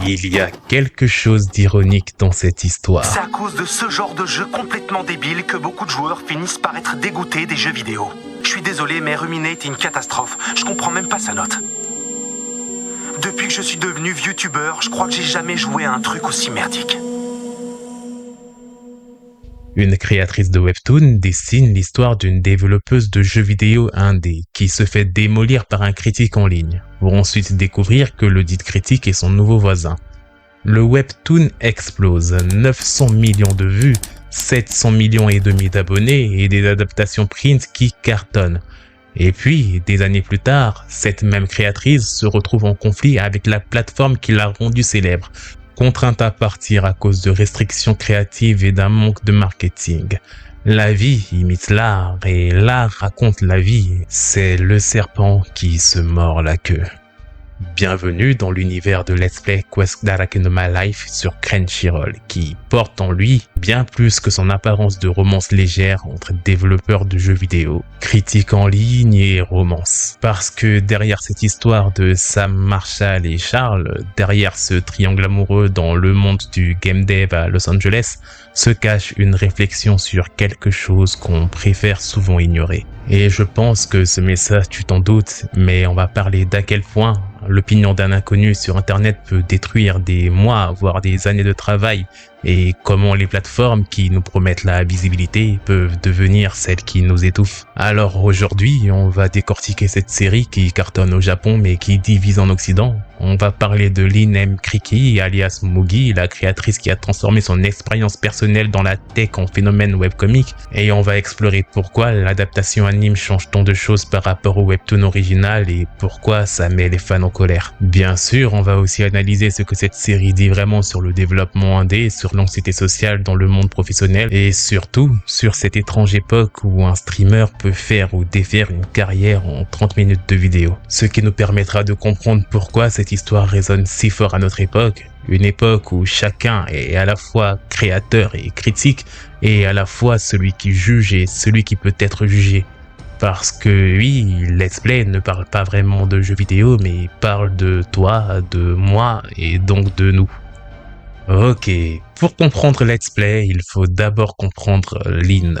Il y a quelque chose d'ironique dans cette histoire. C'est à cause de ce genre de jeu complètement débile que beaucoup de joueurs finissent par être dégoûtés des jeux vidéo. Je suis désolé, mais Ruminate est une catastrophe. Je comprends même pas sa note. Depuis que je suis devenu youtubeur, je crois que j'ai jamais joué à un truc aussi merdique. Une créatrice de webtoon dessine l'histoire d'une développeuse de jeux vidéo indé qui se fait démolir par un critique en ligne, pour ensuite découvrir que le dit critique est son nouveau voisin. Le webtoon explose, 900 millions de vues, 700 millions et demi d'abonnés et des adaptations print qui cartonnent. Et puis, des années plus tard, cette même créatrice se retrouve en conflit avec la plateforme qui l'a rendue célèbre, contrainte à partir à cause de restrictions créatives et d'un manque de marketing. La vie imite l'art et l'art raconte la vie. C'est le serpent qui se mord la queue. Bienvenue dans l'univers de Let's Play Quest Darakenoma Life sur Crunchyroll, qui porte en lui bien plus que son apparence de romance légère entre développeurs de jeux vidéo, critiques en ligne et romance. Parce que derrière cette histoire de Sam, Marshall et Charles, derrière ce triangle amoureux dans le monde du game dev à Los Angeles, se cache une réflexion sur quelque chose qu'on préfère souvent ignorer. Et je pense que ce message, tu t'en doutes, mais on va parler d'à quel point l'opinion d'un inconnu sur internet peut détruire des mois, voire des années de travail, et comment les plateformes qui nous promettent la visibilité peuvent devenir celles qui nous étouffent. Alors aujourd'hui, on va décortiquer cette série qui cartonne au Japon mais qui divise en Occident. On va parler de Lin M. Kriki, alias Mugi, la créatrice qui a transformé son expérience personnelle dans la tech en phénomène webcomique, et on va explorer pourquoi l'adaptation anime change tant de choses par rapport au webtoon original et pourquoi ça met les fans en colère. Bien sûr, on va aussi analyser ce que cette série dit vraiment sur le développement indé, sur l'anxiété sociale dans le monde professionnel et surtout sur cette étrange époque où un streamer peut faire ou défaire une carrière en 30 minutes de vidéo. Ce qui nous permettra de comprendre pourquoi cette histoire résonne si fort à notre époque, une époque où chacun est à la fois créateur et critique et à la fois celui qui juge et celui qui peut être jugé. Parce que oui, Let's Play ne parle pas vraiment de jeux vidéo mais parle de toi, de moi et donc de nous. Ok, pour comprendre Let's Play, il faut d'abord comprendre Lin.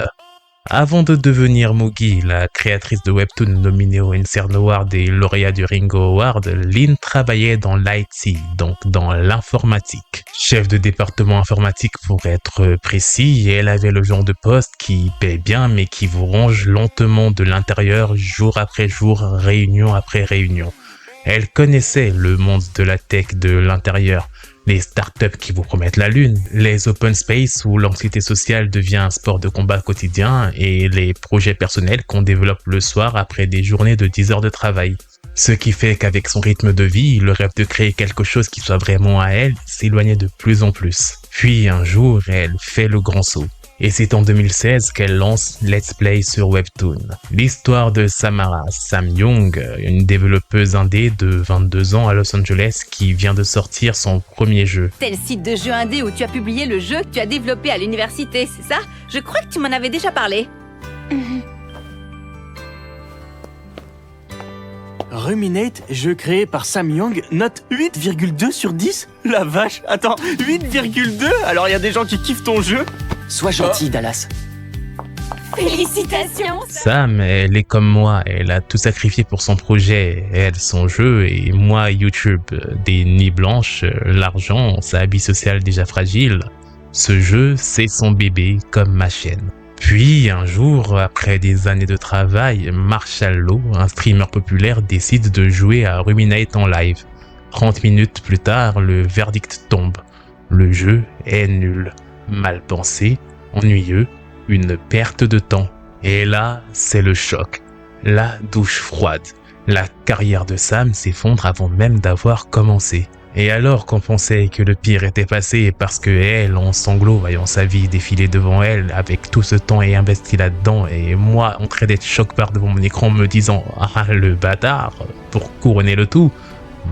Avant de devenir Mugi, la créatrice de webtoon nominée au Encern Award et lauréat du Ringo Award, Lin travaillait dans l'IT, donc dans l'informatique. Chef de département informatique pour être précis, et elle avait le genre de poste qui paie bien mais qui vous ronge lentement de l'intérieur jour après jour, réunion après réunion. Elle connaissait le monde de la tech de l'intérieur, les startups qui vous promettent la lune, les open space où l'anxiété sociale devient un sport de combat quotidien et les projets personnels qu'on développe le soir après des journées de 10 heures de travail. Ce qui fait qu'avec son rythme de vie, le rêve de créer quelque chose qui soit vraiment à elle s'éloignait de plus en plus. Puis un jour, elle fait le grand saut. Et c'est en 2016 qu'elle lance Let's Play sur Webtoon. L'histoire de Samara Samyoung, une développeuse indé de 22 ans à Los Angeles qui vient de sortir son premier jeu. C'est le site de jeux indé où tu as publié le jeu que tu as développé à l'université, c'est ça? Je crois que tu m'en avais déjà parlé. Ruminate, jeu créé par Samyoung, note 8,2 sur 10? La vache, attends, 8,2? Alors il y a des gens qui kiffent ton jeu? Sois gentil, Dallas. Félicitations! Sam, elle est comme moi, elle a tout sacrifié pour son projet, elle son jeu et moi YouTube. Des nuits blanches, l'argent, sa vie sociale déjà fragile. Ce jeu, c'est son bébé comme ma chaîne. Puis un jour, après des années de travail, Marshall Law, un streamer populaire, décide de jouer à Ruminate en live. 30 minutes plus tard, le verdict tombe. Le jeu est nul, mal pensé, ennuyeux, une perte de temps. Et là, c'est le choc, la douche froide. La carrière de Sam s'effondre avant même d'avoir commencé. Et alors qu'on pensait que le pire était passé parce que elle, en sanglots, voyant sa vie défiler devant elle avec tout ce temps et investi là-dedans, et moi en train d'être choqué par devant mon écran me disant « Ah, le bâtard !» Pour couronner le tout,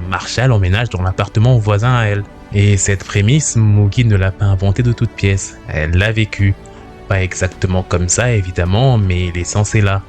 Marshall emménage dans l'appartement voisin à elle. Et cette prémisse, Mugi ne l'a pas inventée de toutes pièces, elle l'a vécue. Pas exactement comme ça évidemment, mais l'essence est là.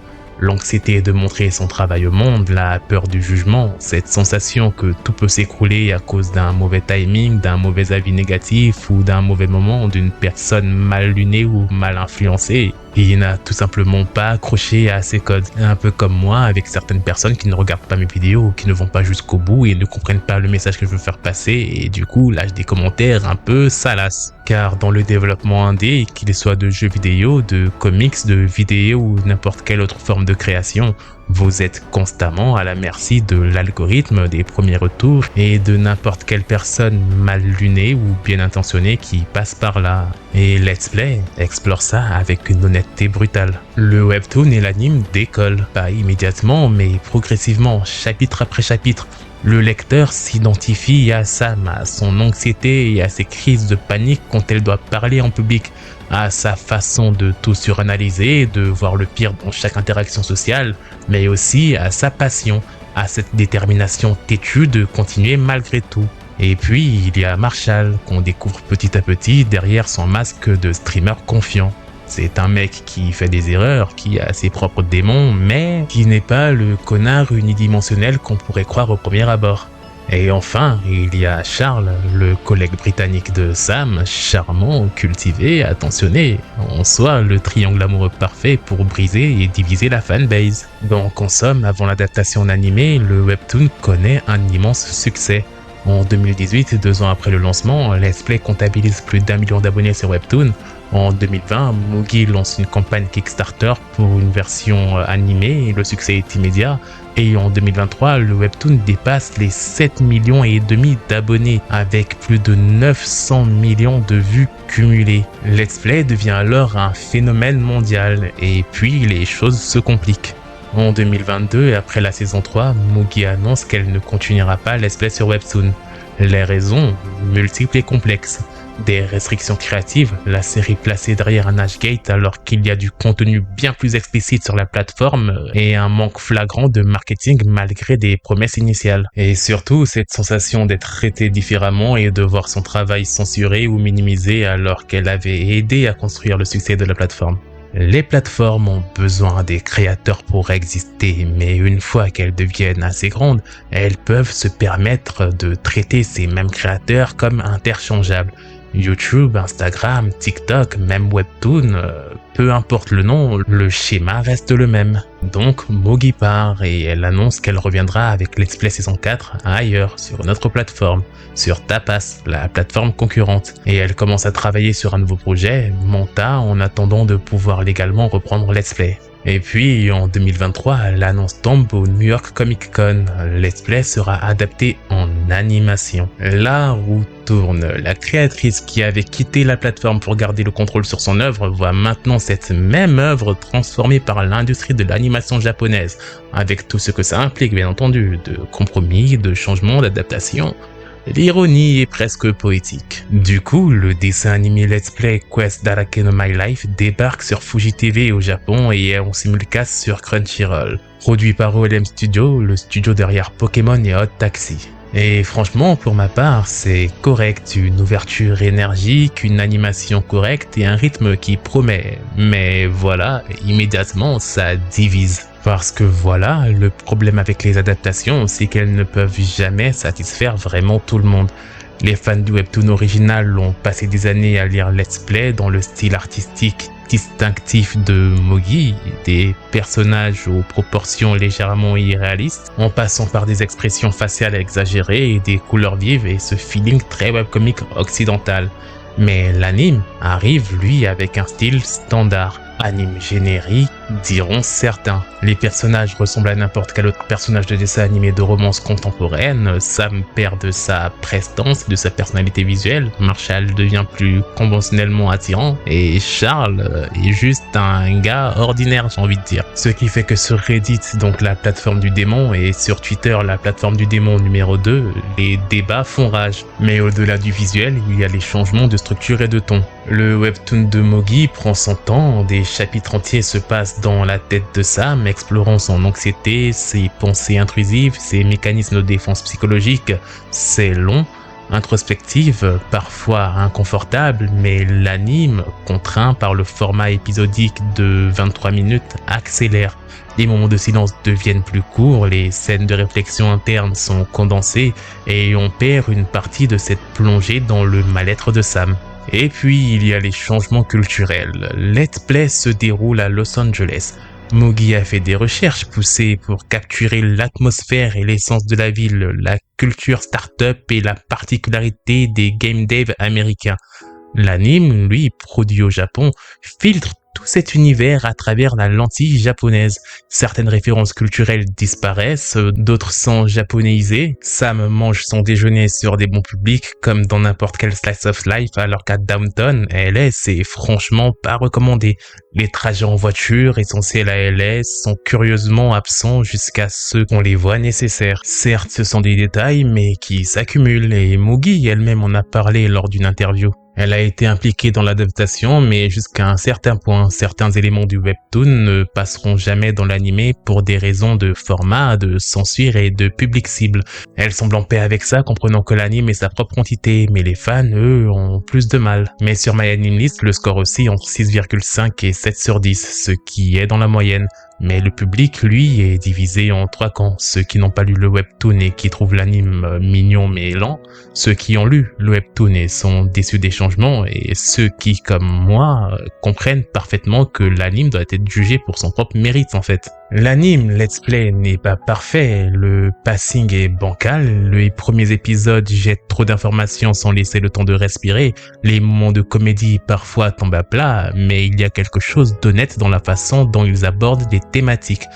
L'anxiété de montrer son travail au monde, la peur du jugement, cette sensation que tout peut s'écrouler à cause d'un mauvais timing, d'un mauvais avis négatif ou d'un mauvais moment d'une personne mal lunée ou mal influencée. Il n'a tout simplement pas accroché à ces codes. Un peu comme moi avec certaines personnes qui ne regardent pas mes vidéos, qui ne vont pas jusqu'au bout et ne comprennent pas le message que je veux faire passer et du coup lâchent des commentaires un peu salaces. Car dans le développement indé, qu'il soit de jeux vidéo, de comics, de vidéos ou n'importe quelle autre forme de création, vous êtes constamment à la merci de l'algorithme, des premiers retours et de n'importe quelle personne mal lunée ou bien intentionnée qui passe par là. Et Let's Play explore ça avec une honnêteté brutale. Le webtoon et l'anime décollent, pas immédiatement mais progressivement, chapitre après chapitre. Le lecteur s'identifie à Sam, à son anxiété et à ses crises de panique quand elle doit parler en public, à sa façon de tout suranalyser, de voir le pire dans chaque interaction sociale, mais aussi à sa passion, à cette détermination têtue de continuer malgré tout. Et puis il y a Marshall, qu'on découvre petit à petit derrière son masque de streamer confiant. C'est un mec qui fait des erreurs, qui a ses propres démons, mais qui n'est pas le connard unidimensionnel qu'on pourrait croire au premier abord. Et enfin, il y a Charles, le collègue britannique de Sam, charmant, cultivé, attentionné, en soi le triangle amoureux parfait pour briser et diviser la fanbase. Donc en somme, avant l'adaptation en animé, le webtoon connaît un immense succès. En 2018, 2 ans après le lancement, Let's Play comptabilise plus d'1 million d'abonnés sur Webtoon. En 2020, Mugi lance une campagne Kickstarter pour une version animée et le succès est immédiat. Et en 2023, le Webtoon dépasse les 7 millions et demi d'abonnés avec plus de 900 millions de vues cumulées. Let's Play devient alors un phénomène mondial et puis les choses se compliquent. En 2022, après la saison 3, Mugi annonce qu'elle ne continuera pas Let's Play sur Webtoon. Les raisons, multiples et complexes. Des restrictions créatives, la série placée derrière un Ashgate alors qu'il y a du contenu bien plus explicite sur la plateforme et un manque flagrant de marketing malgré des promesses initiales. Et surtout, cette sensation d'être traitée différemment et de voir son travail censuré ou minimisé alors qu'elle avait aidé à construire le succès de la plateforme. Les plateformes ont besoin des créateurs pour exister, mais une fois qu'elles deviennent assez grandes, elles peuvent se permettre de traiter ces mêmes créateurs comme interchangeables. YouTube, Instagram, TikTok, même Webtoon, peu importe le nom, le schéma reste le même. Donc Mugi part et elle annonce qu'elle reviendra avec Let's Play saison 4 ailleurs, sur une autre plateforme, sur Tapas, la plateforme concurrente. Et elle commence à travailler sur un nouveau projet, Manta, en attendant de pouvoir légalement reprendre Let's Play. Et puis en 2023, l'annonce tombe au New York Comic Con. Let's Play sera adapté en animation. La roue tourne. La créatrice qui avait quitté la plateforme pour garder le contrôle sur son œuvre voit maintenant cette même œuvre transformée par l'industrie de l'animation japonaise, avec tout ce que ça implique bien entendu, de compromis, de changements, d'adaptation. L'ironie est presque poétique. Du coup, le dessin animé Let's Play Quest Darake no My Life débarque sur Fuji TV au Japon et est en simulcast sur Crunchyroll. Produit par OLM Studio, le studio derrière Pokémon et Hot Taxi. Et franchement, pour ma part, c'est correct, une ouverture énergique, une animation correcte et un rythme qui promet. Mais voilà, immédiatement, ça divise. Parce que voilà, le problème avec les adaptations, c'est qu'elles ne peuvent jamais satisfaire vraiment tout le monde. Les fans du webtoon original ont passé des années à lire Let's Play dans le style artistique distinctif de Mugi, des personnages aux proportions légèrement irréalistes, en passant par des expressions faciales exagérées et des couleurs vives et ce feeling très webcomique occidental. Mais l'anime arrive, lui, avec un style standard. Anime générique, diront certains. Les personnages ressemblent à n'importe quel autre personnage de dessin animé de romance contemporaine. Sam perd de sa prestance, de sa personnalité visuelle. Marshall devient plus conventionnellement attirant. Et Charles est juste un gars ordinaire, j'ai envie de dire. Ce qui fait que sur Reddit, donc la plateforme du démon, et sur Twitter, la plateforme du démon numéro 2, les débats font rage. Mais au-delà du visuel, il y a les changements de structure et de ton. Le webtoon de Mugi prend son temps, des chapitres entiers se passent dans la tête de Sam, explorant son anxiété, ses pensées intrusives, ses mécanismes de défense psychologique. C'est long, Introspective, parfois inconfortable, mais l'anime, contraint par le format épisodique de 23 minutes, accélère. Les moments de silence deviennent plus courts, les scènes de réflexion interne sont condensées et on perd une partie de cette plongée dans le mal-être de Sam. Et puis il y a les changements culturels. Let's Play se déroule à Los Angeles. Mugi a fait des recherches poussées pour capturer l'atmosphère et l'essence de la ville, la culture start-up et la particularité des game devs américains. L'anime, lui, produit au Japon, filtre tout cet univers à travers la lentille japonaise. Certaines références culturelles disparaissent, d'autres sont japonéisées. Sam mange son déjeuner sur des bons publics comme dans n'importe quel slice of life, alors qu'à Downton, LA, c'est franchement pas recommandé. Les trajets en voiture essentiels à LA sont curieusement absents jusqu'à ce qu'on les voit nécessaires. Certes, ce sont des détails, mais qui s'accumulent et Mugi elle-même en a parlé lors d'une interview. Elle a été impliquée dans l'adaptation, mais jusqu'à un certain point, certains éléments du webtoon ne passeront jamais dans l'animé pour des raisons de format, de censure et de public cible. Elle semble en paix avec ça, comprenant que l'anime est sa propre entité, mais les fans, eux, ont plus de mal. Mais sur MyAnimeList, le score aussi entre 6,5 et 7 sur 10, ce qui est dans la moyenne. Mais le public, lui, est divisé en 3 camps. Ceux qui n'ont pas lu le webtoon et qui trouvent l'anime mignon mais lent, ceux qui ont lu le webtoon et sont déçus des changements, et ceux qui, comme moi, comprennent parfaitement que l'anime doit être jugé pour son propre mérite en fait. L'anime Let's Play n'est pas parfait, le pacing est bancal, les premiers épisodes jettent trop d'informations sans laisser le temps de respirer, les moments de comédie parfois tombent à plat, mais il y a quelque chose d'honnête dans la façon dont ils abordent les thématiques.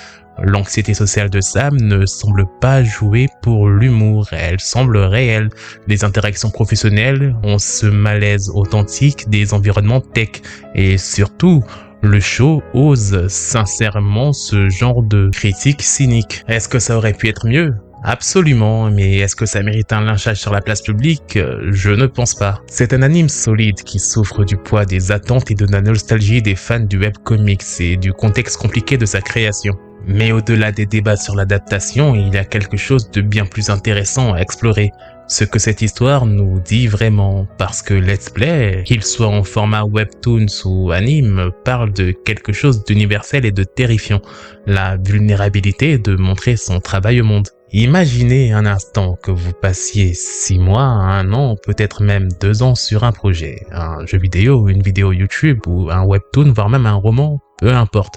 L'anxiété sociale de Sam ne semble pas jouer pour l'humour, elle semble réelle. Les interactions professionnelles ont ce malaise authentique des environnements tech, et surtout, le show ose sincèrement ce genre de critique cynique. Est-ce que ça aurait pu être mieux ? Absolument, mais est-ce que ça mérite un lynchage sur la place publique ? Je ne pense pas. C'est un anime solide qui souffre du poids des attentes et de la nostalgie des fans du webcomics et du contexte compliqué de sa création. Mais au-delà des débats sur l'adaptation, il y a quelque chose de bien plus intéressant à explorer. Ce que cette histoire nous dit vraiment, parce que Let's Play, qu'il soit en format webtoons ou anime, parle de quelque chose d'universel et de terrifiant, la vulnérabilité de montrer son travail au monde. Imaginez un instant que vous passiez 6 mois, 1 an, peut-être même 2 ans sur un projet, un jeu vidéo, une vidéo YouTube ou un webtoon, voire même un roman, peu importe.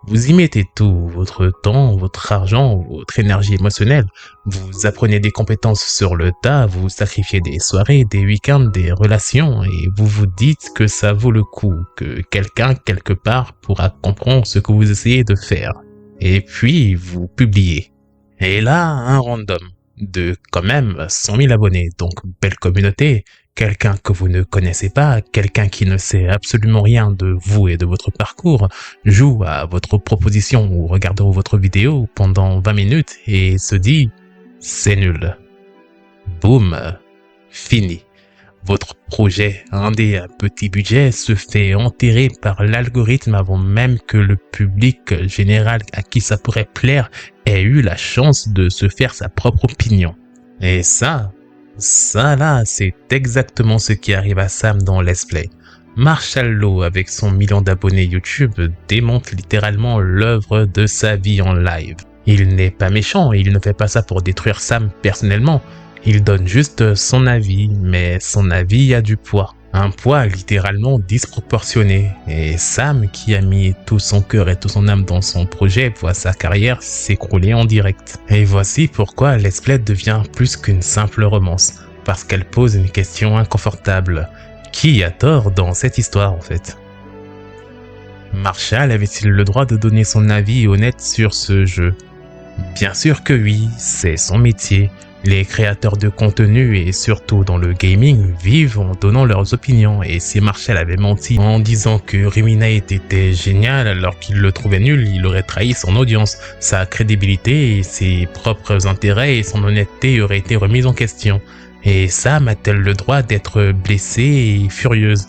Vous y mettez tout, votre temps, votre argent, votre énergie émotionnelle. Vous apprenez des compétences sur le tas, vous sacrifiez des soirées, des week-ends, des relations et vous vous dites que ça vaut le coup, que quelqu'un quelque part pourra comprendre ce que vous essayez de faire. Et puis vous publiez. Et là, un random de quand même 100 000 abonnés, donc belle communauté. Quelqu'un que vous ne connaissez pas, quelqu'un qui ne sait absolument rien de vous et de votre parcours, joue à votre proposition ou regarde votre vidéo pendant 20 minutes et se dit « c'est nul ». Boum, fini. Votre projet indé à petit budget se fait enterrer par l'algorithme avant même que le public général à qui ça pourrait plaire ait eu la chance de se faire sa propre opinion. Et ça là, c'est exactement ce qui arrive à Sam dans Let's Play. Marshall Law, avec son 1 million d'abonnés YouTube, démonte littéralement l'œuvre de sa vie en live. Il n'est pas méchant, il ne fait pas ça pour détruire Sam personnellement. Il donne juste son avis, mais son avis a du poids. Un poids littéralement disproportionné. Et Sam, qui a mis tout son cœur et toute son âme dans son projet, voit sa carrière s'écrouler en direct. Et voici pourquoi Let's Play devient plus qu'une simple romance. Parce qu'elle pose une question inconfortable. Qui a tort dans cette histoire en fait ? Marshall avait-il le droit de donner son avis honnête sur ce jeu ? Bien sûr que oui, c'est son métier. Les créateurs de contenu et surtout dans le gaming vivent en donnant leurs opinions et si Marshall avait menti en disant que Ruminate était génial alors qu'il le trouvait nul, il aurait trahi son audience, sa crédibilité et ses propres intérêts et son honnêteté auraient été remises en question. Et Sam a-t-elle le droit d'être blessée et furieuse ?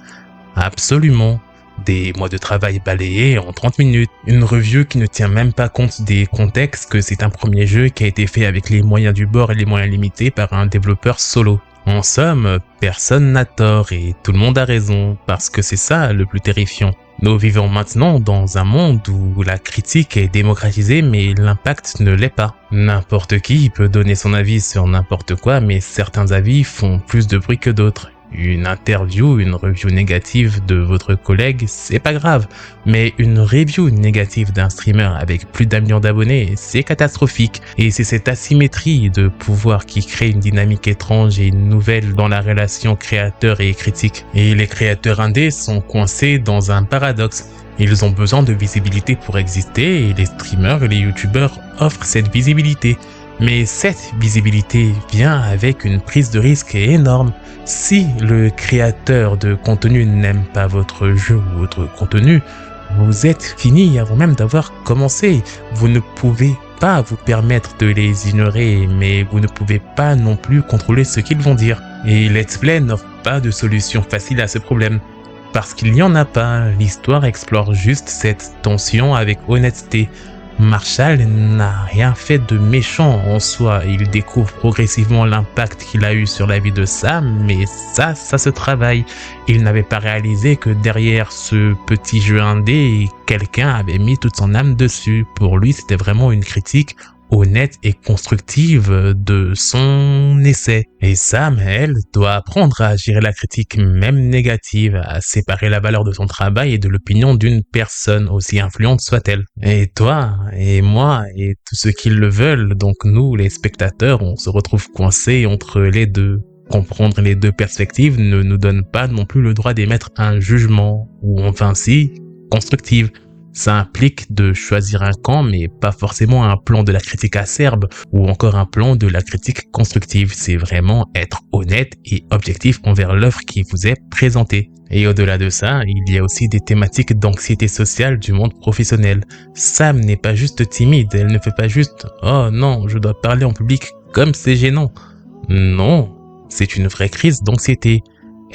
Absolument. Des mois de travail balayés en 30 minutes. Une review qui ne tient même pas compte des contextes que c'est un premier jeu qui a été fait avec les moyens du bord et les moyens limités par un développeur solo. En somme, personne n'a tort et tout le monde a raison, parce que c'est ça le plus terrifiant. Nous vivons maintenant dans un monde où la critique est démocratisée mais l'impact ne l'est pas. N'importe qui peut donner son avis sur n'importe quoi, mais certains avis font plus de bruit que d'autres. Une interview, une review négative de votre collègue, c'est pas grave. Mais une review négative d'un streamer avec plus d'1 million d'abonnés, c'est catastrophique. Et c'est cette asymétrie de pouvoir qui crée une dynamique étrange et nouvelle dans la relation créateur et critique. Et les créateurs indés sont coincés dans un paradoxe. Ils ont besoin de visibilité pour exister et les streamers et les youtubeurs offrent cette visibilité. Mais cette visibilité vient avec une prise de risque énorme. Si le créateur de contenu n'aime pas votre jeu ou votre contenu, vous êtes fini avant même d'avoir commencé. Vous ne pouvez pas vous permettre de les ignorer, mais vous ne pouvez pas non plus contrôler ce qu'ils vont dire. Et Let's Play n'offre pas de solution facile à ce problème. Parce qu'il n'y en a pas, l'histoire explore juste cette tension avec honnêteté. Marshall n'a rien fait de méchant en soi, il découvre progressivement l'impact qu'il a eu sur la vie de Sam, mais ça se travaille. Il n'avait pas réalisé que derrière ce petit jeu indé, quelqu'un avait mis toute son âme dessus. Pour lui, c'était vraiment une critique honnête et constructive de son essai. Et Sam, elle, doit apprendre à gérer la critique même négative, à séparer la valeur de son travail et de l'opinion d'une personne, aussi influente soit-elle. Et toi, et moi, et tous ceux qui le veulent, donc nous, les spectateurs, on se retrouve coincés entre les deux. Comprendre les deux perspectives ne nous donne pas non plus le droit d'émettre un jugement, ou enfin si, constructive. Ça implique de choisir un camp, mais pas forcément un plan de la critique acerbe ou encore un plan de la critique constructive. C'est vraiment être honnête et objectif envers l'œuvre qui vous est présentée. Et au-delà de ça, il y a aussi des thématiques d'anxiété sociale du monde professionnel. Sam n'est pas juste timide, elle ne fait pas juste « Oh non, je dois parler en public comme c'est gênant ». Non, c'est une vraie crise d'anxiété.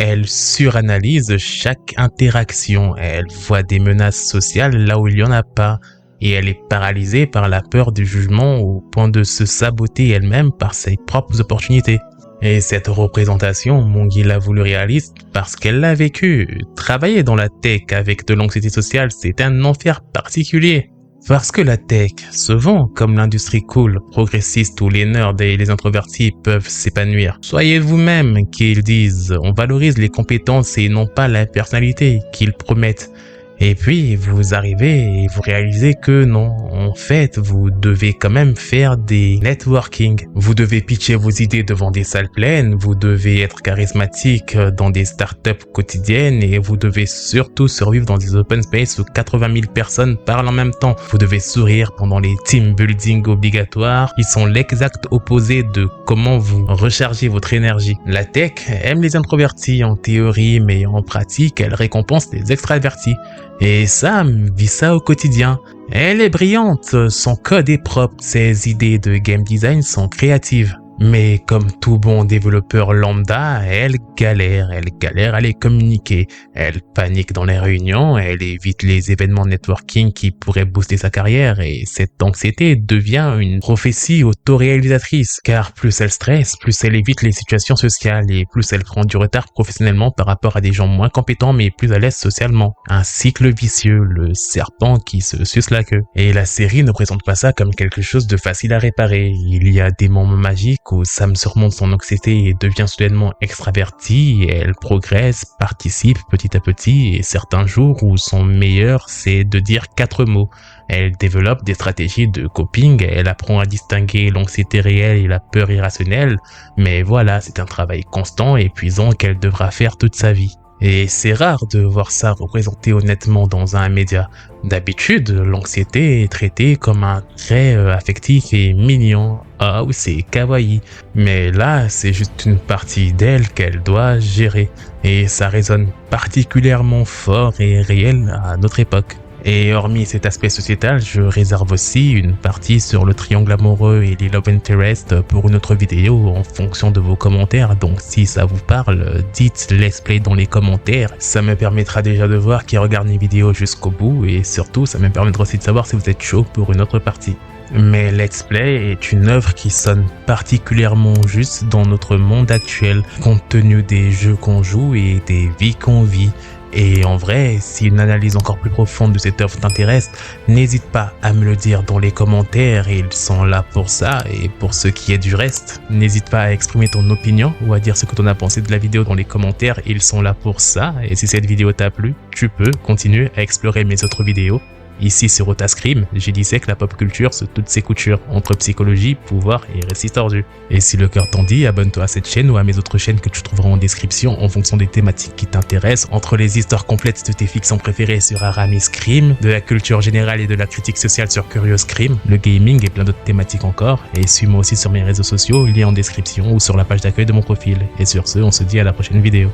Elle suranalyse chaque interaction, elle voit des menaces sociales là où il n'y en a pas, et elle est paralysée par la peur du jugement au point de se saboter elle-même par ses propres opportunités. Et cette représentation, Mongi l'a voulu réaliste parce qu'elle l'a vécu. Travailler dans la tech avec de l'anxiété sociale, c'est un enfer particulier. Parce que la tech se vend comme l'industrie cool, progressiste où les nerds et les introvertis peuvent s'épanouir. Soyez vous-même qu'ils disent, on valorise les compétences et non pas la personnalité qu'ils promettent. Et puis, vous arrivez et vous réalisez que non, en fait, vous devez quand même faire des networking. Vous devez pitcher vos idées devant des salles pleines, vous devez être charismatique dans des startups quotidiennes et vous devez surtout survivre dans des open space où 80 000 personnes parlent en même temps. Vous devez sourire pendant les team building obligatoires. Ils sont l'exact opposé de comment vous rechargez votre énergie. La tech aime les introvertis en théorie, mais en pratique, elle récompense les extravertis. Et Sam vit ça au quotidien. Elle est brillante, son code est propre, ses idées de game design sont créatives. Mais comme tout bon développeur lambda, elle galère à les communiquer. Elle panique dans les réunions, elle évite les événements networking qui pourraient booster sa carrière et cette anxiété devient une prophétie autoréalisatrice. Car plus elle stresse, plus elle évite les situations sociales et plus elle prend du retard professionnellement par rapport à des gens moins compétents mais plus à l'aise socialement. Un cycle vicieux, le serpent qui se suce la queue. Et la série ne présente pas ça comme quelque chose de facile à réparer. Il y a des moments magiques où Sam surmonte son anxiété et devient soudainement extravertie, et elle progresse, participe petit à petit, et certains jours où son meilleur c'est de dire 4 mots. Elle développe des stratégies de coping, elle apprend à distinguer l'anxiété réelle et la peur irrationnelle, mais voilà, c'est un travail constant et épuisant qu'elle devra faire toute sa vie. Et c'est rare de voir ça représenté honnêtement dans un média. D'habitude, l'anxiété est traitée comme un trait affectif et mignon. Ah oui, c'est kawaii. Mais là, c'est juste une partie d'elle qu'elle doit gérer. Et ça résonne particulièrement fort et réel à notre époque. Et hormis cet aspect sociétal, je réserve aussi une partie sur le triangle amoureux et les love interest pour une autre vidéo en fonction de vos commentaires. Donc si ça vous parle, dites let's play dans les commentaires. Ça me permettra déjà de voir qui regarde mes vidéos jusqu'au bout et surtout ça me permettra aussi de savoir si vous êtes chaud pour une autre partie. Mais Let's Play est une œuvre qui sonne particulièrement juste dans notre monde actuel, compte tenu des jeux qu'on joue et des vies qu'on vit. Et en vrai, si une analyse encore plus profonde de cette œuvre t'intéresse, n'hésite pas à me le dire dans les commentaires, ils sont là pour ça. Et pour ce qui est du reste, n'hésite pas à exprimer ton opinion ou à dire ce que t'en as pensé de la vidéo dans les commentaires, ils sont là pour ça. Et si cette vidéo t'a plu, tu peux continuer à explorer mes autres vidéos. Ici sur Otascrim, j'y dissèque la pop culture sous toutes ses coutures, entre psychologie, pouvoir et récits tordus. Et si le cœur t'en dit, abonne-toi à cette chaîne ou à mes autres chaînes que tu trouveras en description en fonction des thématiques qui t'intéressent, entre les histoires complètes de tes fictions préférées sur Aramis Crime, de la culture générale et de la critique sociale sur Curious Crime, le gaming et plein d'autres thématiques encore. Et suis-moi aussi sur mes réseaux sociaux, lien en description ou sur la page d'accueil de mon profil. Et sur ce, on se dit à la prochaine vidéo.